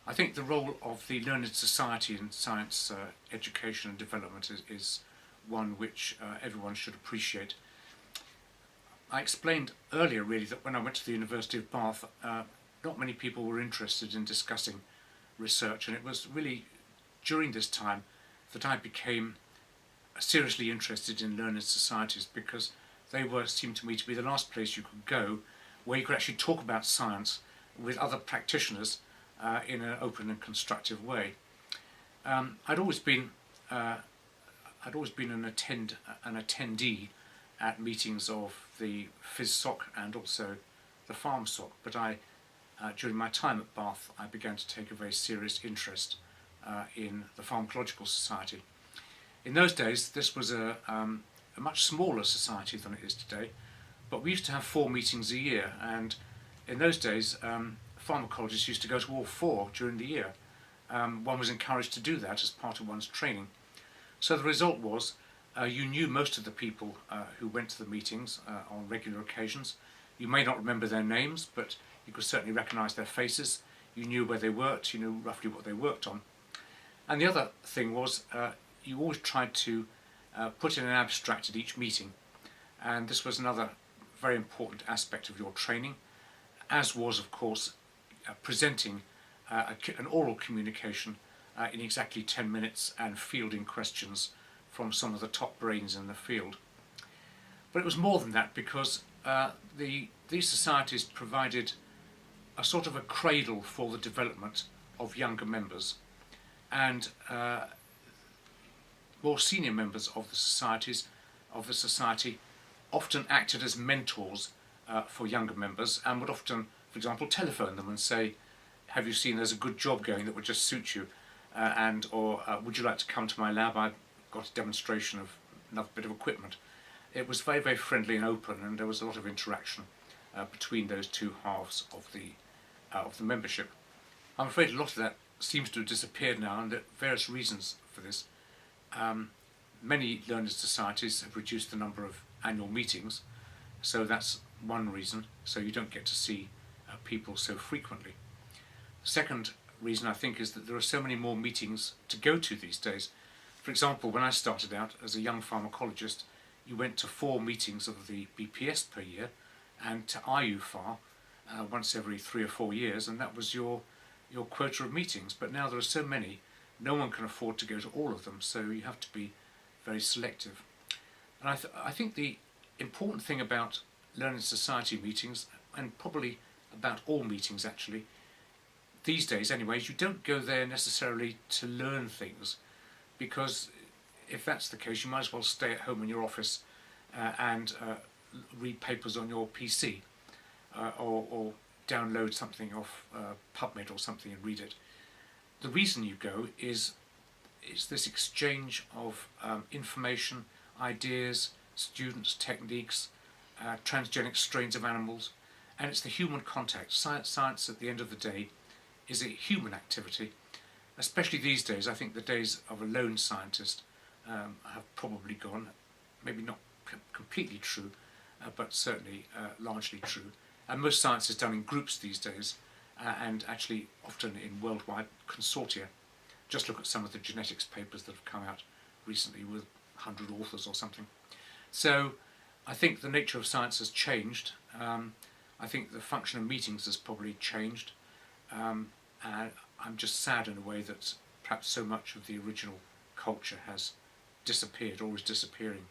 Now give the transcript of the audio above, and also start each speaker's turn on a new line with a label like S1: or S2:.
S1: I think the role of the learned society in science education and development is one which everyone should appreciate. I explained earlier really that when I went to the University of Bath, not many people were interested in discussing research, and it was really during this time that I became seriously interested in learned societies, because they seemed to me to be the last place you could go where you could actually talk about science with other practitioners in an open and constructive way. I'd always been an attendee at meetings of the PhysSoc and also the PharmSoc, but during my time at Bath, I began to take a very serious interest in the Pharmacological Society. In those days, this was a much smaller society than it is today, but we used to have 4 meetings a year, and in those days, pharmacologists used to go to all 4 during the year. One was encouraged to do that as part of one's training. So the result was you knew most of the people who went to the meetings on regular occasions. You may not remember their names, but you could certainly recognise their faces. You knew where they worked, you knew roughly what they worked on. And the other thing was you always tried to put in an abstract at each meeting, and this was another very important aspect of your training, as was, of course, presenting an oral communication in exactly 10 minutes and fielding questions from some of the top brains in the field. But it was more than that, because these societies provided a sort of a cradle for the development of younger members, and more senior members of the society often acted as mentors for younger members, and would often, for example, telephone them and say, "Have you seen there's a good job going that would just suit you, or would you like to come to my lab? I've got a demonstration of another bit of equipment." It was very, very friendly and open, and there was a lot of interaction between those two halves of the membership. I'm afraid a lot of that seems to have disappeared now, and there are various reasons for this. Many learned societies have reduced the number of annual meetings, so that's one reason, so you don't get to see people so frequently. The second reason, I think, is that there are so many more meetings to go to these days. For example, when I started out as a young pharmacologist, you went to 4 meetings of the BPS per year, and to IUPhar once every 3 or 4 years, and that was your quota of meetings. But now there are so many, no one can afford to go to all of them, so you have to be very selective. And I think the important thing about learned society meetings, and probably about all meetings actually, these days anyways, you don't go there necessarily to learn things, because if that's the case, you might as well stay at home in your office and read papers on your PC, or download something off PubMed or something and read it. The reason you go is this exchange of information, ideas, students, techniques, transgenic strains of animals, and it's the human contact. Science at the end of the day is a human activity, especially these days. I think the days of a lone scientist have probably gone, maybe not completely true, but certainly largely true. And most science is done in groups these days, and actually often in worldwide consortia. Just look at some of the genetics papers that have come out recently with 100 authors or something. So I think the nature of science has changed. I think the function of meetings has probably changed, and I'm just sad in a way that perhaps so much of the original culture has disappeared or is disappearing.